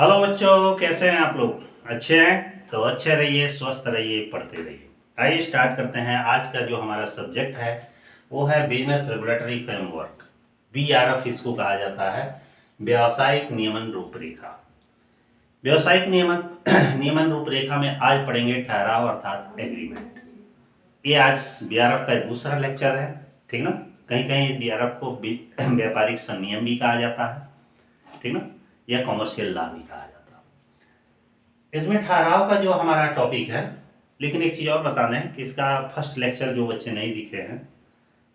Hello बच्चों, कैसे हैं आप लोग? अच्छे हैं तो अच्छे रहिए, स्वस्थ रहिए, पढ़ते रहिए। आइए स्टार्ट करते हैं। आज का जो हमारा सब्जेक्ट है वो है बिजनेस रेगुलेटरी फ्रेमवर्क। बीआरएफ इसको कहा जाता है, व्यावसायिक नियमन रूपरेखा। व्यावसायिक नियमन नियमन रूपरेखा में आज पढ़ेंगे ठहराव अर्थात एग्रीमेंट। ये आज बीआरएफ का दूसरा लेक्चर है, ठीक ना। कहीं कहीं बीआरएफ को व्यापारिक संनियम भी कहा जाता है, ठीक ना, या कॉमर्शियल लॉ भी कहा जाता है। इसमें ठहराव का जो हमारा टॉपिक है, लेकिन एक चीज़ और बता दें कि इसका फर्स्ट लेक्चर जो बच्चे नहीं दिखे हैं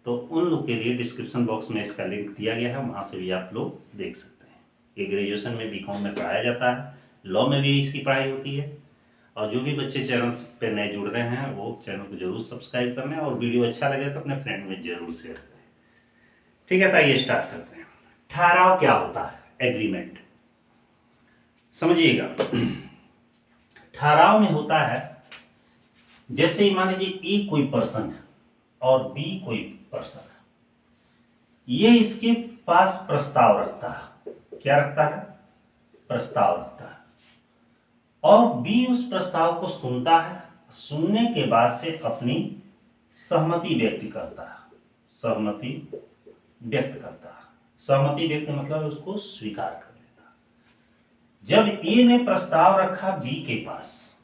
तो उन लोग के लिए डिस्क्रिप्शन बॉक्स में इसका लिंक दिया गया है, वहाँ से भी आप लोग देख सकते हैं। ये ग्रेजुएशन में बीकॉम में पढ़ाया जाता है, लॉ में भी इसकी पढ़ाई होती है। और जो भी बच्चे चैनल पे नए जुड़ रहे हैं वो चैनल को जरूर सब्सक्राइब करना और वीडियो अच्छा लगे तो अपने फ्रेंड में जरूर शेयर करें। ठीक है, तो आइए स्टार्ट करते हैं। ठहराव क्या होता है? एग्रीमेंट समझिएगा। ठहराव में होता है, जैसे मान लीजिए ए कोई पर्सन है और बी कोई पर्सन है, ये इसके पास प्रस्ताव रखता है। क्या रखता है? प्रस्ताव रखता है। और बी उस प्रस्ताव को सुनता है, सुनने के बाद से अपनी सहमति व्यक्त करता है। सहमति व्यक्त करता है। सहमति व्यक्त मतलब उसको स्वीकार कर लेता है। जब ए ने प्रस्ताव रखा बी के पास,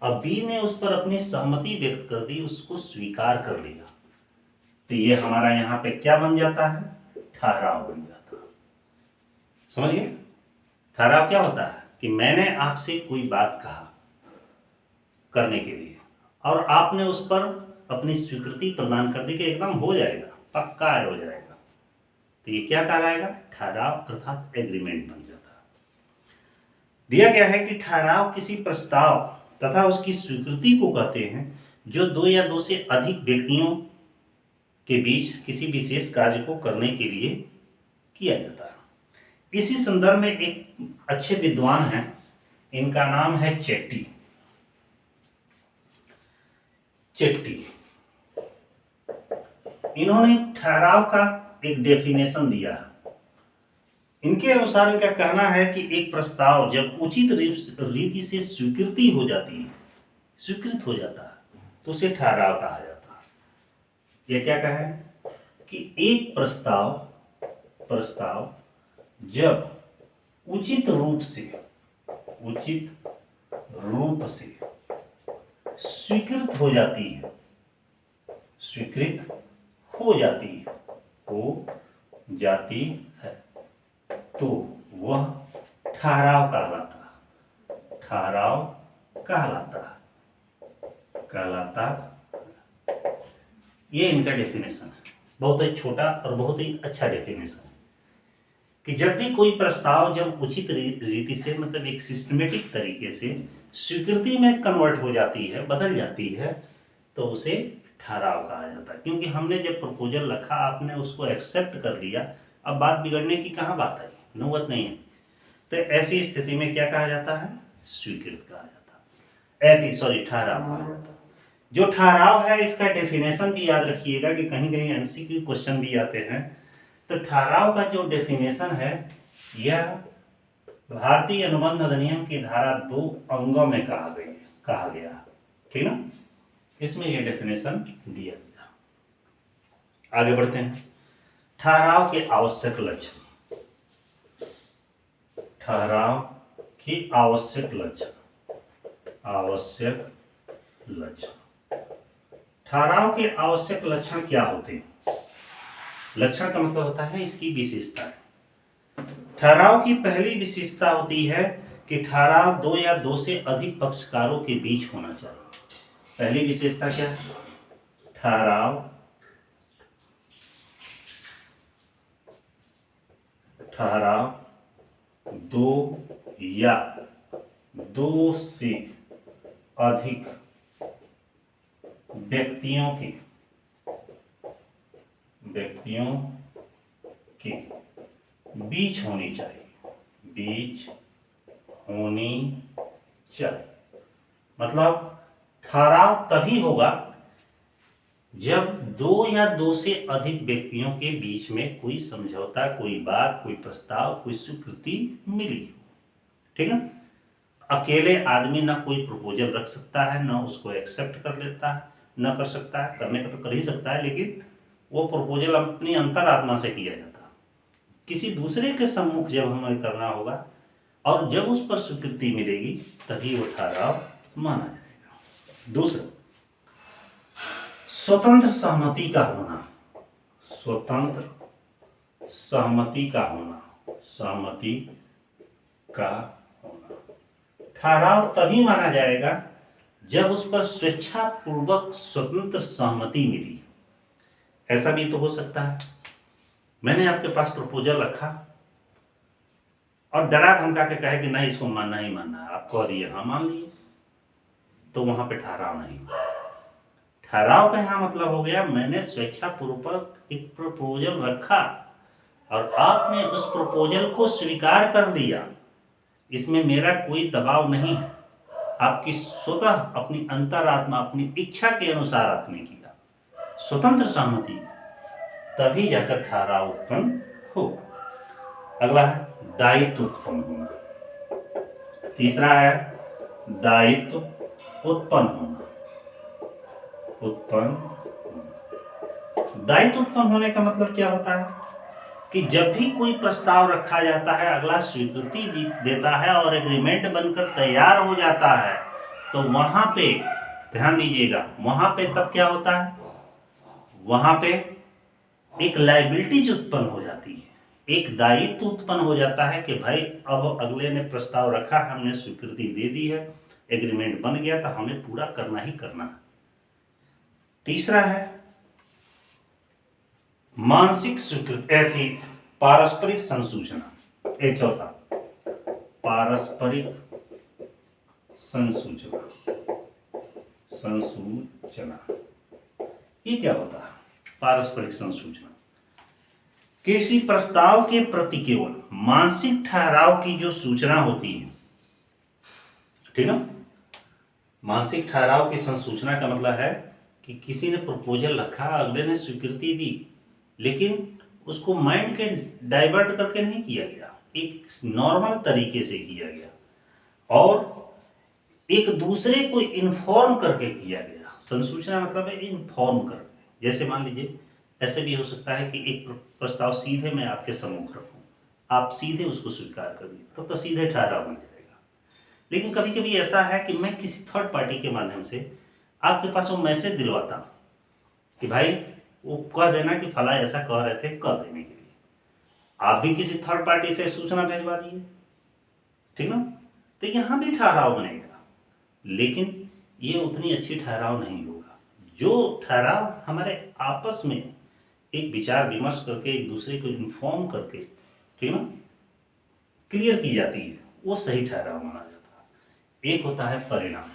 अब बी ने उस पर अपनी सहमति व्यक्त कर दी, उसको स्वीकार कर लिया, तो ये हमारा यहाँ पे क्या बन जाता है? ठहराव बन जाता है। समझ गए? ठहराव क्या होता है कि मैंने आपसे कोई बात कहा करने के लिए और आपने उस पर अपनी स्वीकृति प्रदान कर दी कि एकदम हो जाएगा, पक्का हो जाएगा, तो ये क्या कहलाएगा? ठहराव अर्थात एग्रीमेंट बन जाता है। दिया गया है कि ठहराव किसी प्रस्ताव तथा उसकी स्वीकृति को कहते हैं जो दो या दो से अधिक व्यक्तियों के बीच किसी विशेष कार्य को करने के लिए किया जाता है। इसी संदर्भ में एक अच्छे विद्वान हैं, इनका नाम है चेट्टी। इन्होंने ठहराव का एक डेफिनेशन दिया है। इनके अनुसार इनका कहना है कि एक प्रस्ताव जब उचित रीति से स्वीकृति हो जाती है, स्वीकृत हो जाता है, तो उसे ठहराव कहा जाता है। यह क्या कहे कि एक प्रस्ताव जब उचित रूप से स्वीकृत हो जाती है, तो वह ठहराव कहलाता। ये इनका डेफिनेशन है। बहुत ही छोटा और बहुत ही अच्छा डेफिनेशन है कि जब भी कोई प्रस्ताव जब उचित रीति से, मतलब एक सिस्टमेटिक तरीके से स्वीकृति में कन्वर्ट हो जाती है, बदल जाती है, तो उसे ठहराव कहा जाता है। क्योंकि हमने जब प्रपोजल रखा, आपने उसको एक्सेप्ट कर लिया, अब बात बिगड़ने की कहाँ बात आई? नौबत नहीं है। तो ऐसी स्थिति में क्या कहा जाता है? स्वीकृत कहा जाता है। ठहराव कहा जाता है। जो ठहराव है इसका डेफिनेशन भी याद रखिएगा कि कहीं कहीं एमसीक्यू क्वेश्चन भी आते हैं। तो ठहराव का जो डेफिनेशन है, यह भारतीय अनुबंध अधिनियम की धारा 2 अंगों में कहा गया, ठीक ना। इसमें यह डेफिनेशन दिया गया। आगे बढ़ते हैं। ठहराव के आवश्यक लक्षण। ठहराव की आवश्यक लक्षण। ठहराव के आवश्यक लक्षण क्या होते हैं? लक्षण का मतलब होता है इसकी विशेषता। ठहराव की पहली विशेषता होती है कि ठहराव दो या दो से अधिक पक्षकारों के बीच होना चाहिए। पहली विशेषता क्या है? ठहराव दो या दो से अधिक व्यक्तियों के बीच होनी चाहिए। मतलब ठहराव तभी होगा जब दो या दो से अधिक व्यक्तियों के बीच में कोई समझौता, कोई बात, कोई प्रस्ताव, कोई स्वीकृति मिली। ठीक है। अकेले आदमी ना कोई प्रपोजल रख सकता है, ना उसको एक्सेप्ट कर लेता है, ना कर सकता है, करने का तो कर ही सकता है, लेकिन वो प्रपोजल अपनी अंतरात्मा से किया जाता है। किसी दूसरे के सम्मुख जब हमें करना होगा और जब उस पर स्वीकृति मिलेगी तभी वो ठहराव माना जाएगा। दूसरा, स्वतंत्र सहमति का होना। स्वतंत्र सहमति का होना, सहमति का होना। ठहराव तभी माना जाएगा जब उस पर स्वेच्छापूर्वक स्वतंत्र सहमति मिली। ऐसा भी तो हो सकता है, मैंने आपके पास प्रपोजल रखा और डरा धमका के कहे कि नहीं इसको मानना ही मानना है, आप कह दिए हाँ मान लिए, तो वहां पे ठहराव नहीं हुआ। ठहराव का यहाँ मतलब हो गया मैंने स्वेच्छापूर्वक एक प्रपोजल रखा और आपने उस प्रपोजल को स्वीकार कर लिया, इसमें मेरा कोई दबाव नहीं है, आपकी स्वतः अपनी अंतरात्मा अपनी इच्छा के अनुसार आपने किया, स्वतंत्र सहमति, तभी जाकर ठहराव उत्पन्न हो। अगला है दायित्व उत्पन्न होना। तीसरा है दायित्व उत्पन्न होना। दायित्व उत्पन्न होने का मतलब क्या होता है कि जब भी कोई प्रस्ताव रखा जाता है, अगला स्वीकृति देता है और एग्रीमेंट बनकर तैयार हो जाता है, तो वहां पे ध्यान दीजिएगा, वहां पे तब क्या होता है, वहां पे एक लायबिलिटीज उत्पन्न हो जाती है, एक दायित्व उत्पन्न हो जाता है कि भाई अब अगले ने प्रस्ताव रखा, हमने स्वीकृति दे दी है, एग्रीमेंट बन गया, तो हमें पूरा करना ही करना है। तीसरा है मानसिक स्वीकृति, पारस्परिक संसूचना। एक चौथा पारस्परिक संसूचना। ये क्या होता है पारस्परिक संसूचना? किसी प्रस्ताव के प्रति केवल मानसिक ठहराव की जो सूचना होती है, ठीक है, मानसिक ठहराव की संसूचना का मतलब है कि किसी ने प्रपोजल रखा, अगले ने स्वीकृति दी, लेकिन उसको माइंड के डाइवर्ट करके नहीं किया गया, एक नॉर्मल तरीके से किया गया और एक दूसरे को इन्फॉर्म करके किया गया। संसूचना मतलब है इन्फॉर्म करके। जैसे मान लीजिए ऐसे भी हो सकता है कि एक प्रस्ताव सीधे मैं आपके सम्मुख रखूं, आप सीधे उसको स्वीकार कर दिए, तो सीधे ठहराव बन जाएगा। लेकिन कभी कभी ऐसा है कि मैं किसी थर्ड पार्टी के माध्यम से आपके पास वो मैसेज दिलवाता हूँ कि भाई वो कह देना कि फला ऐसा कह रहे थे, कर देने के लिए आप भी किसी थर्ड पार्टी से सूचना भेजवा दिए, ठीक ना, तो यहाँ भी ठहराव बनेगा, लेकिन ये उतनी अच्छी ठहराव नहीं होगा। जो ठहराव हमारे आपस में एक विचार विमर्श करके एक दूसरे को इन्फॉर्म करके, ठीक ना, क्लियर की जाती है, वो सही ठहराव माना जाता है। एक होता है परिणाम।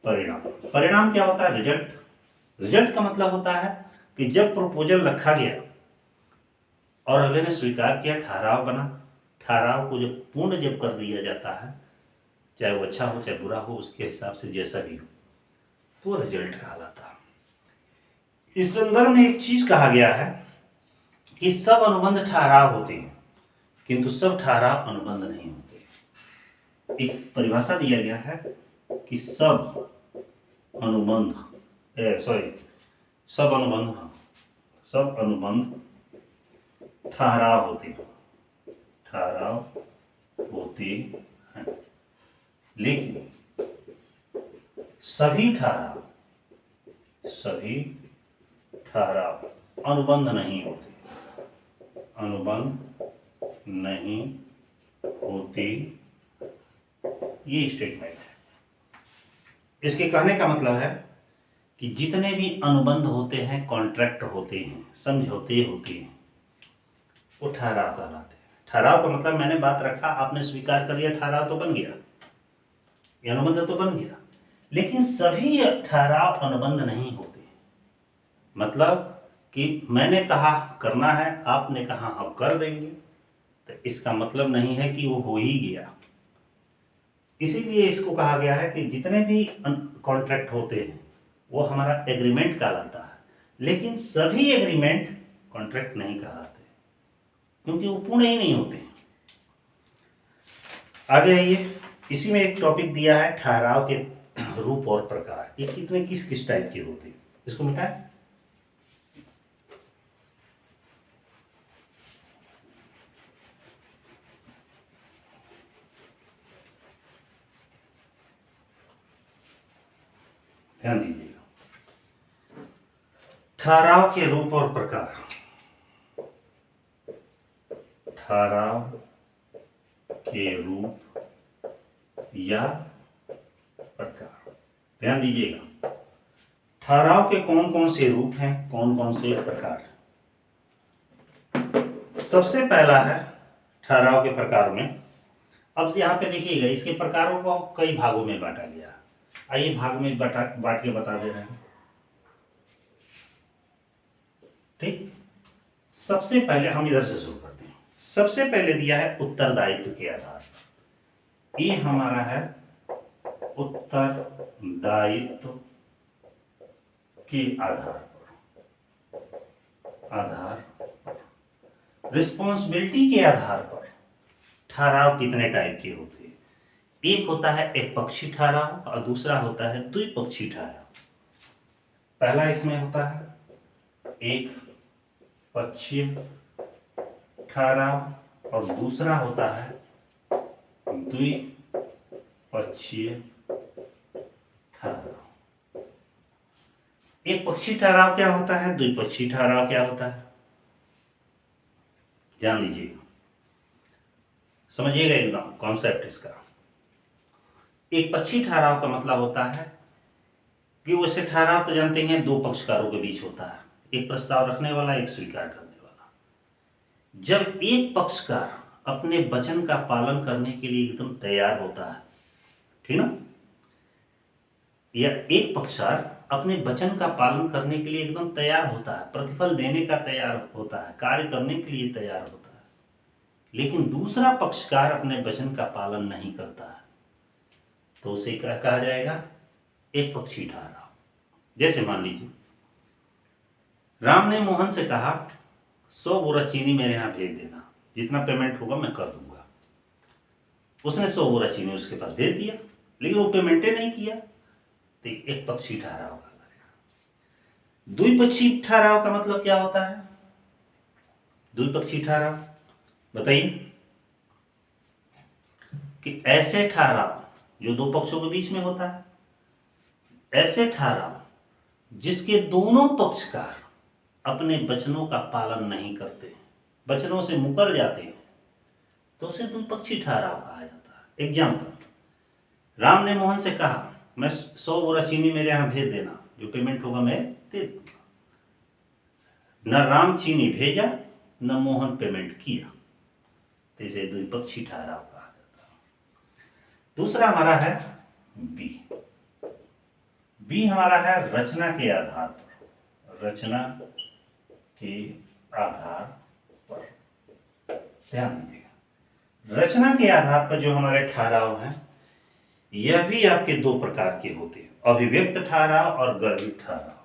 परिणाम क्या होता है? रिजल्ट। रिजल्ट का मतलब होता है कि जब प्रपोजल रखा गया और अगले ने स्वीकार किया, ठहराव बना, ठहराव को जब पूर्ण जब कर दिया जाता है, चाहे वो अच्छा हो चाहे बुरा हो, उसके हिसाब से जैसा भी हो, तो रिजल्ट कहलाता है। इस संदर्भ में एक चीज कहा गया है कि सब अनुबंध ठहराव होते हैं, किंतु सब ठहराव अनुबंध नहीं होते। एक परिभाषा दिया गया है कि सब अनुबंध ठहराव होते हैं, लेकिन सभी ठहराव अनुबंध नहीं होते, ये स्टेटमेंट है। इसके कहने का मतलब है कि जितने भी अनुबंध होते हैं, कॉन्ट्रैक्ट होते हैं, समझौते होते हैं, वो ठहराव कहलाते हैं। ठहराव का मतलब मैंने बात रखा, आपने स्वीकार कर लिया, ठहराव तो बन गया, ये अनुबंध तो बन गया। लेकिन सभी ठहराव अनुबंध नहीं होते। मतलब कि मैंने कहा करना है, आपने कहा हम कर देंगे, तो इसका मतलब नहीं है कि वो हो ही गया। इसीलिए इसको कहा गया है कि जितने भी कॉन्ट्रैक्ट होते हैं वो हमारा एग्रीमेंट कहलाता है, लेकिन सभी एग्रीमेंट कॉन्ट्रैक्ट नहीं कहलाते, क्योंकि वो पूर्ण ही नहीं होते। आगे आइए, इसी में एक टॉपिक दिया है ठहराव के रूप और प्रकार। ये कितने किस किस टाइप के होते हैं, इसको मिटाएं। ध्यान दीजिएगा, ठहराव के रूप और प्रकार। ठहराव के रूप या प्रकार, ध्यान दीजिएगा, ठहराव के कौन कौन से रूप हैं, कौन कौन से प्रकार। सबसे पहला है ठहराव के प्रकार में, अब यहाँ पे देखिएगा इसके प्रकारों को कई भागों में बांटा गया। आइए भाग में बांट के बता दे रहे हैं। ठीक, सबसे पहले हम इधर से शुरू करते हैं। सबसे पहले दिया है उत्तरदायित्व के आधार पर। ये हमारा है उत्तरदायित्व के आधार पर, रिस्पॉन्सिबिलिटी के आधार पर ठहराव कितने टाइप के होते हैं। एक होता है एक पक्षी ठहराव और दूसरा होता है द्विपक्षी ठहराव। पहला इसमें होता है एक पक्षीय ठहराव और दूसरा होता है द्विपक्षीय ठहराव। एक पक्षी ठहराव क्या होता है, द्विपक्षी ठहराव क्या होता है, ध्यान लीजिएगा, समझिएगा एकदम कॉन्सेप्ट इसका। एक पक्षी ठहराव का मतलब होता है कि वैसे ठहराव तो जानते हैं दो पक्षकारों के बीच होता है, एक प्रस्ताव रखने वाला एक स्वीकार करने वाला। जब एक पक्षकार अपने वचन का पालन करने के लिए एकदम तैयार होता है, ठीक ना, या एक पक्षकार अपने वचन का पालन करने के लिए एकदम तैयार होता है, प्रतिफल देने का तैयार होता है, कार्य करने के लिए तैयार होता है, लेकिन दूसरा पक्षकार अपने वचन का पालन नहीं करता है, तो उसे क्या कहा जाएगा, एक पक्षी ठहराव। जैसे मान लीजिए राम ने मोहन से कहा 100 बोरा चीनी मेरे यहाँ भेज देना, जितना पेमेंट होगा मैं कर दूंगा। उसने 100 बोरा चीनी उसके पास भेज दिया, लेकिन वो पेमेंटे नहीं किया, तो एक पक्षी ठहराव का करेगा। द्विपक्षी ठहराव का मतलब क्या होता है, द्विपक्षी ठहराव बताइए, कि ऐसे ठहराव जो दो पक्षों के बीच में होता है, ऐसे ठहराव जिसके दोनों पक्षकार अपने वचनों का पालन नहीं करते, वचनों से मुकर जाते हैं, तो उसे द्विपक्षी ठहराव कहा जाता है। एग्जाम्पल, राम ने मोहन से कहा मैं 100 बोरा चीनी मेरे यहाँ भेज देना, जो पेमेंट होगा मैं दे दूंगा। न राम चीनी भेजा न मोहन पेमेंट किया, तो इसे द्विपक्षी ठहराव कहा जाता है। दूसरा हमारा है बी। बी हमारा है रचना के आधार पर, रचना के आधार पर, ध्यान दीजिएगा, रचना के आधार पर जो हमारे ठहराव हैं यह भी आपके दो प्रकार के होते हैं, अभिव्यक्त ठहराव और गर्भित ठहराव।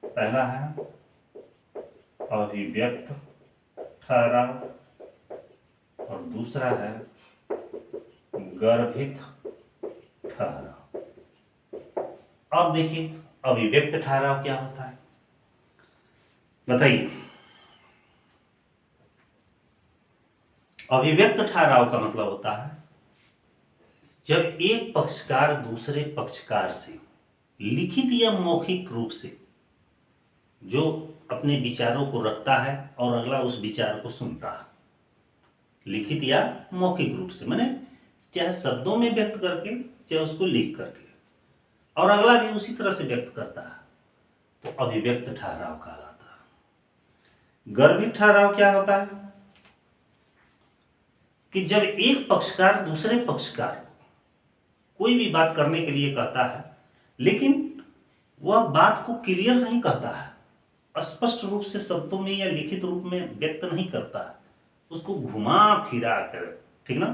पहला है अभिव्यक्त ठहराव और दूसरा है गर्भित ठहराव। अब देखिए अभिव्यक्त ठहराव क्या होता है, बताइए। अभिव्यक्त ठहराव का मतलब होता है जब एक पक्षकार दूसरे पक्षकार से लिखित या मौखिक रूप से जो अपने विचारों को रखता है और अगला उस विचार को सुनता है, लिखित या मौखिक रूप से, माने चाहे शब्दों में व्यक्त करके चाहे उसको लिख करके, और अगला भी उसी तरह से व्यक्त करता है, तो अभिव्यक्त ठहराव कहलाता है। गर्भित ठहराव क्या होता है कि जब एक पक्षकार दूसरे पक्षकार कोई भी बात करने के लिए कहता है, लेकिन वह बात को क्लियर नहीं कहता है, स्पष्ट रूप से शब्दों में या लिखित रूप में व्यक्त नहीं करता है, उसको घुमा फिरा कर, ठीक ना,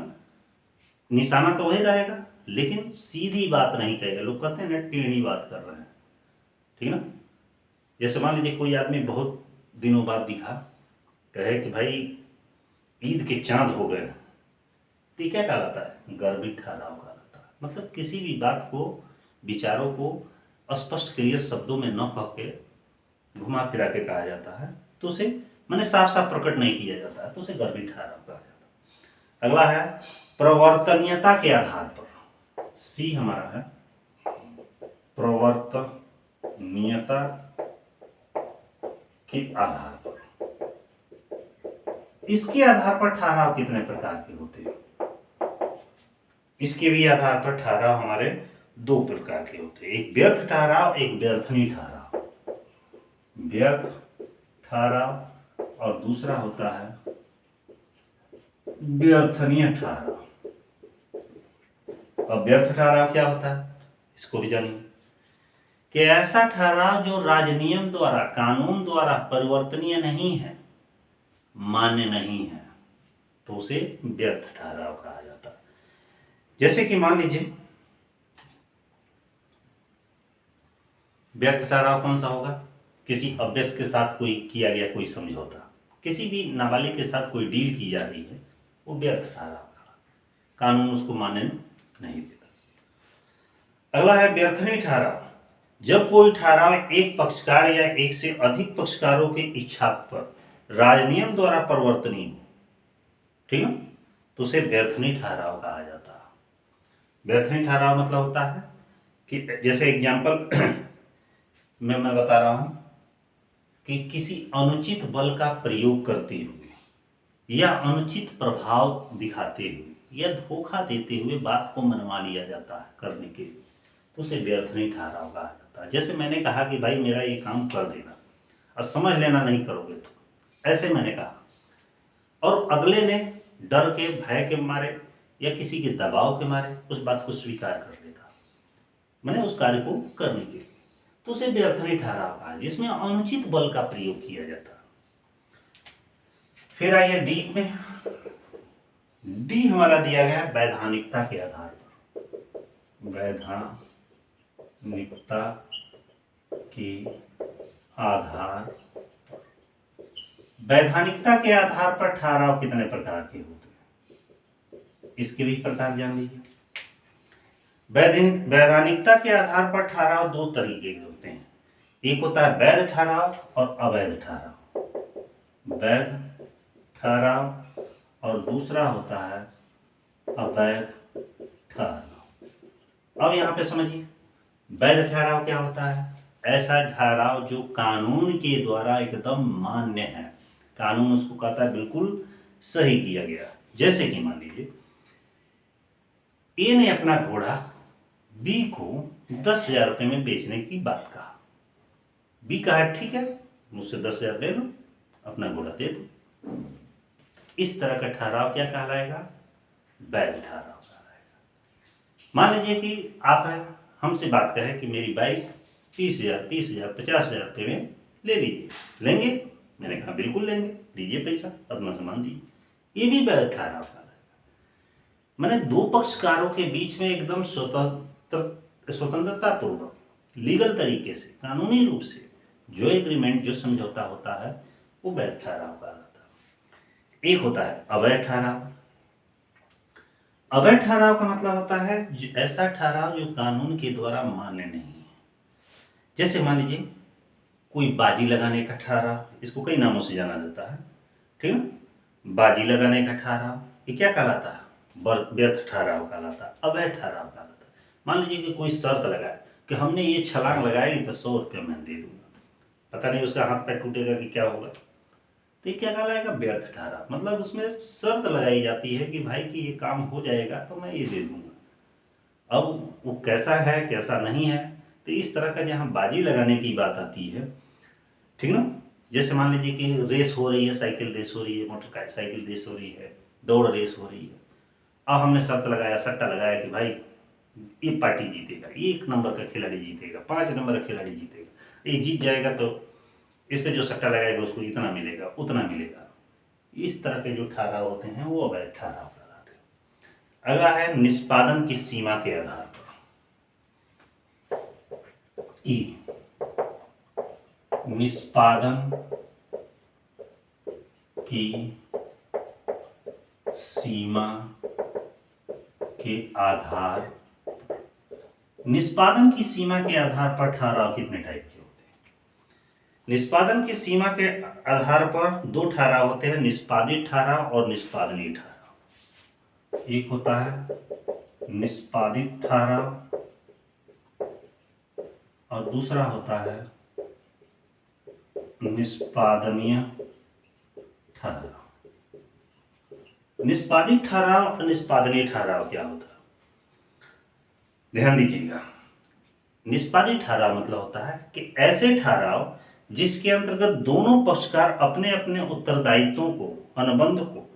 निशाना तो वही रहेगा लेकिन सीधी बात नहीं कहेगा। लोग कहते हैं ना टेढ़ी बात कर रहे हैं, ठीक ना। जैसे मान लीजिए कोई आदमी बहुत दिनों बाद दिखा, कहे कि भाई ईद के चांद हो गए, तो ये क्या कहलाता है? गर्भित ठहराव कहलाता है। मतलब किसी भी बात को, विचारों को स्पष्ट क्लियर शब्दों में न कह के घुमा फिरा के कहा जाता है, तो उसे मैंने साफ साफ प्रकट नहीं किया जाता है, तो उसे गर्भित ठहराव कहा जाता है। अगला है प्रवर्तनीयता के आधार पर, सी हमारा है प्रवर्तनीयता के आधार पर। इसके आधार पर ठहराव कितने प्रकार के होते हैं? इसके भी आधार पर ठहराव हमारे दो प्रकार के होते हैं, एक व्यर्थ ठहराव, एक व्यर्थनी ठहराव। व्यर्थ ठहराव और दूसरा होता है व्यर्थनीय ठहराव। अब व्यर्थ ठहराव क्या होता है, इसको भी जानिए कि ऐसा ठहराव जो राजनियम द्वारा, कानून द्वारा परिवर्तनीय नहीं है, मान्य नहीं है, तो उसे व्यर्थ ठहराव कहा जाता है। जैसे कि मान लीजिए, व्यर्थ ठहराव कौन सा होगा? किसी अभ्यस्त के साथ कोई किया गया कोई समझौता, किसी भी नाबालिग के साथ कोई डील की जा रही है, वो व्यर्थ ठहराव का, कानून उसको मान्य नहीं देता। अगला है व्यर्थनी ठहराव। जब कोई ठहराव एक पक्षकार या एक से अधिक पक्षकारों की इच्छा पर राजनियम द्वारा परिवर्तनीय हो, ठीक है, तो उसे व्यर्थनी ठहराव कहा जाता है। व्यर्थनी ठहराव मतलब होता है कि जैसे एग्जाम्पल मैं बता रहा हूं कि किसी अनुचित बल का प्रयोग करते हुए या अनुचित प्रभाव दिखाते हुए या धोखा देते हुए बात को मनवा लिया जाता है करने के लिए, तो उसे व्यर्थनी ठहराव कहा जाता है। जैसे मैंने कहा कि भाई मेरा ये काम कर देना और समझ लेना नहीं करोगे तो, ऐसे मैंने कहा, और अगले ने डर के, भय के मारे या किसी के दबाव के मारे उस बात को स्वीकार कर लेता, मैंने उस कार्य को करने के लिए, तो उसे व्यर्थनी ठहराव कहा, जिसमें अनुचित बल का प्रयोग किया जाता है। फिर आइए डी में। डी हमारा दिया गया वैधानिकता के आधार पर। वैधानिकता के आधार, वैधानिकता के आधार पर ठहराव कितने प्रकार के होते हैं, इसके भी प्रकार जान लीजिए। वैधानिकता के आधार पर ठहराव दो तरीके के होते हैं, एक होता है वैध ठहराव और अवैध ठहराव। वैध ठहराव और दूसरा होता है अवैध ठहराव। अब यहाँ पे समझिए, वैध ठहराव क्या होता है? ऐसा ठहराव जो कानून के द्वारा एकदम मान्य है, कानून उसको कहता है बिल्कुल सही किया गया। जैसे कि मान लीजिए, ए ने अपना घोड़ा बी को 10,000 रुपये में बेचने की बात कहा। बी कहा ठीक है, मुझसे 10,000 ले लो, अपना घोड़ा दे दो। इस तरह का ठहराव क्या कहलाएगा? वैध ठहराव कहलाएगा। मान लीजिए कि आप है, हमसे बात करें कि मेरी बाइक 30,000, 30,000, 50,000 रुपये में ले लीजिए, लेंगे? मैंने कहा बिल्कुल लेंगे, दीजिए पैसा, अपना सामान दीजिए। ये भी वैध ठहराव कहलाएगा। मैंने दो पक्षकारों के बीच में एकदम स्वतंत्रता पूर्वक, लीगल तरीके से, कानूनी रूप से जो एग्रीमेंट, जो समझौता होता है, वो वैध ठहराव कहलाता है। एक होता है अवैध ठहराव। अवैध ठहराव का मतलब होता है ऐसा ठहराव जो कानून के द्वारा मान्य नहीं है। जैसे मान लीजिए कोई बाजी लगाने का ठहराव, इसको कई नामों से जाना जाता है, ठीक है, बाजी लगाने का ठहराव, ये क्या कहलाता है? व्यर्थ ठहराव कहलाता है, अवैध ठहराव कहलाता है। मान लीजिए कि कोई शर्त लगाए कि हमने ये छलांग लगाई तो 100 रुपये मैं दे दूंगा, पता नहीं उसका हाथ पैर टूटेगा कि क्या होगा, तो ये क्या कहलाएगा? व्यर्थ ठहराव। मतलब उसमें शर्त लगाई जाती है कि भाई कि ये काम हो जाएगा तो मैं ये दे दूंगा। अब वो कैसा है कैसा नहीं है, तो इस तरह का जहाँ बाजी लगाने की बात आती है, ठीक ना, जैसे मान लीजिए कि रेस हो रही है, साइकिल रेस हो रही है, मोटरसाइकिल रेस हो रही है, दौड़ रेस हो रही है। अब हमने शर्त लगाया, सट्टा लगाया कि भाई ये पार्टी जीतेगा, 1 नंबर का खिलाड़ी जीतेगा, 5 नंबर का खिलाड़ी जीतेगा, ये जीत जाएगा तो इस पे जो सट्टा लगाएगा उसको इतना मिलेगा, उतना मिलेगा। इस तरह के जो ठहराव होते हैं वो अवैध ठहराव कहलाते हैं। अगला है निष्पादन की सीमा के आधार पर। निष्पादन की सीमा के आधार, निष्पादन की सीमा के आधार पर ठहराव कितने टाइप के होते हैं? निष्पादन की सीमा के आधार पर दो ठहराव होते हैं, निष्पादित ठहराव और निष्पादनीय ठहराव। एक होता है निष्पादित ठहराव और दूसरा होता है निष्पादनीय ठहराव। निष्पादित ठहराव और निष्पादनीय ठहराव क्या होता है, ध्यान दीजिएगा। निष्पादित ठहराव मतलब होता है कि ऐसे ठहराव जिसके अंतर्गत दोनों पक्षकार अपने अपने उत्तरदायित्वों को, अनुबंध को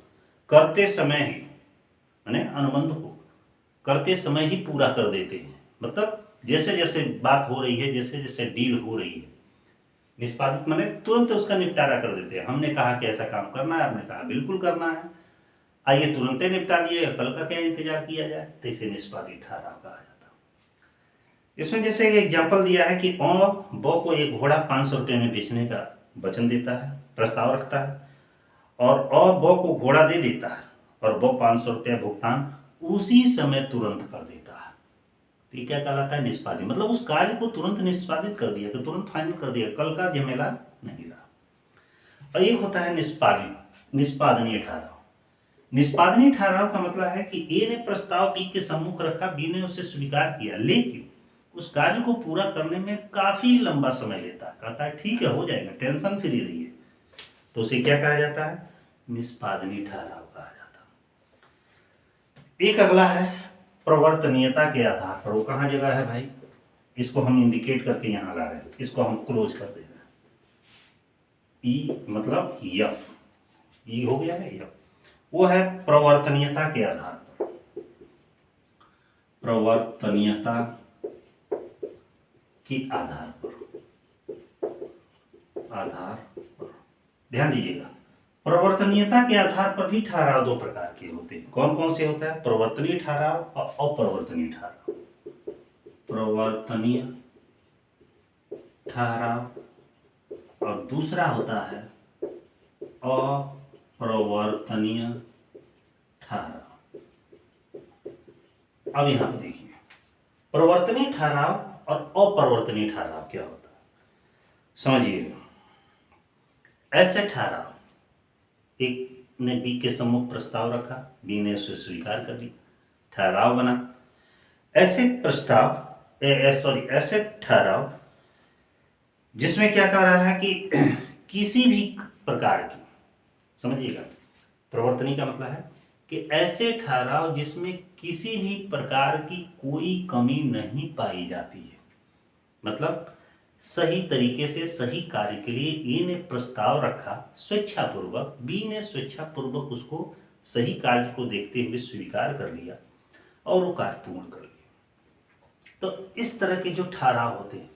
करते समय ही, माने अनुबंध को करते समय ही पूरा कर देते हैं। मतलब जैसे जैसे बात हो रही है, जैसे जैसे डील हो रही है, निष्पादित माने तुरंत उसका निपटारा कर देते हैं। हमने कहा कि ऐसा काम करना है, आपने कहा बिल्कुल करना है, आइए तुरंत ही निपटा दिए, कल का क्या इंतजार किया जाए, तो इसे निष्पादित ठहराव कहा जाता है। इसमें जैसे एक एग्जाम्पल दिया है कि ब को एक घोड़ा 500 रुपये में बेचने का वचन देता है, प्रस्ताव रखता है, और ब को घोड़ा दे देता है और ब 500 रुपया भुगतान उसी समय तुरंत कर देता है। तो ये क्या कहलाता है, निष्पादित। मतलब उस कार्य को तुरंत निष्पादित कर दिया, कि तुरंत फाइनल कर दिया, कल का झमेला नहीं रहा। और एक होता है निष्पादनीय ठहराव। निष्पादनीय ठहराव का मतलब है कि ए ने प्रस्ताव बी के सम्मुख रखा, बी ने उसे स्वीकार किया, लेकिन उस कार्य को पूरा करने में काफी लंबा समय लेता है। कहता है ठीक है, हो जाएगा, टेंशन फ्री रहिए, तो उसे क्या कहा जाता है, निष्पादनीय ठहराव कहा जाता है। एक अगला है प्रवर्तनीयता के आधार पर। वो कहाँ जगह है भाई, इसको हम इंडिकेट करके यहां ला रहे हैं, इसको हम क्लोज कर दे रहे हैं। ई मतलब यफ, ई हो गया है यफ। वो है प्रवर्तनीयता के आधार पर। प्रवर्तनीयता के आधार पर, ध्यान दीजिएगा, प्रवर्तनीयता के आधार पर भी ठहराव दो प्रकार के होते हैं। कौन कौन से होता है, प्रवर्तनीय ठहराव और अप्रवर्तनीय ठहराव। प्रवर्तनीय ठहराव और दूसरा होता है अप्रवर्तनीय ठहराव। अब यहां पर देखिए, प्रवर्तनीय ठहराव और अप्रवर्तनीय ठहराव क्या होता है, समझिएगा। ऐसे ठहराव, एक ने बी के सम्मुख प्रस्ताव रखा, बी ने उसे स्वीकार कर लिया, ठहराव बना। ऐसे प्रस्ताव ऐसे ठहराव जिसमें क्या कह रहा है कि किसी भी प्रकार की, समझिएगा, प्रवर्तनीय का मतलब है कि ऐसे ठहराव जिसमें किसी भी प्रकार की कोई कमी नहीं पाई जाती है। मतलब सही तरीके से सही कार्य के लिए ए ने प्रस्ताव रखा स्वेच्छापूर्वक, बी ने स्वेच्छापूर्वक उसको सही कार्य को देखते हुए स्वीकार कर लिया और वो कार्य पूर्ण कर लिया। तो इस तरह के जो ठहराव होते हैं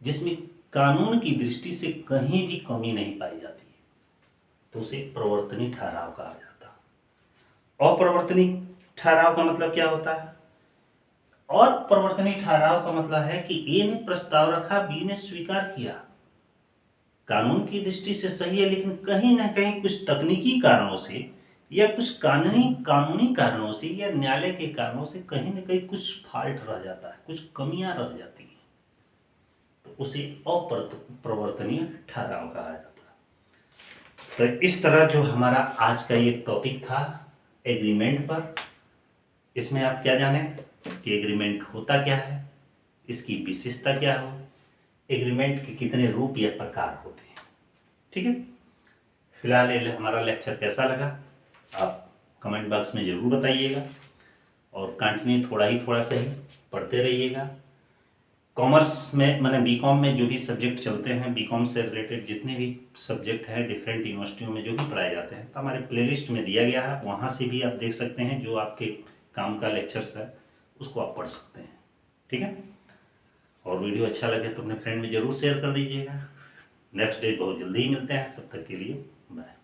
जिसमें कानून की दृष्टि से कहीं भी कमी नहीं पाई जाती है, तो उसे प्रवर्तनीय ठहराव कहा जाता है। अप्रवर्तनीय ठहराव का मतलब क्या होता है, और प्रवर्तनीय ठहराव का मतलब है कि ए ने प्रस्ताव रखा, बी ने स्वीकार किया, कानून की दृष्टि से सही है, लेकिन कहीं ना कहीं कुछ तकनीकी कारणों से या कुछ कानूनी कारणों से या न्यायालय के कारणों से कहीं ना कहीं कुछ फॉल्ट रह जाता है, कुछ कमियां रह जाती हैं, तो उसे अप्रवर्तनीय ठहराव कहा जाता है। तो इस तरह जो हमारा आज का ये टॉपिक था एग्रीमेंट पर, इसमें आप क्या जाने कि एग्रीमेंट होता क्या है, इसकी विशेषता क्या हो, एग्रीमेंट के कितने रूप या प्रकार होते हैं। ठीक है, फिलहाल ये हमारा लेक्चर कैसा लगा आप कमेंट बॉक्स में ज़रूर बताइएगा, और कंटिन्यू थोड़ा सा ही पढ़ते रहिएगा। कॉमर्स में मैंने बीकॉम में जो भी सब्जेक्ट चलते हैं, बीकॉम से रिलेटेड जितने भी सब्जेक्ट हैं डिफरेंट यूनिवर्सिटियों में जो भी पढ़ाए जाते हैं, तो हमारे प्लेलिस्ट में दिया गया है, वहाँ से भी आप देख सकते हैं, जो आपके काम का लेक्चर्स है उसको आप पढ़ सकते हैं। ठीक है, और वीडियो अच्छा लगे तो अपने फ्रेंड में ज़रूर शेयर कर दीजिएगा। नेक्स्ट डे बहुत जल्दी ही मिलते हैं, तब तक के लिए बाय।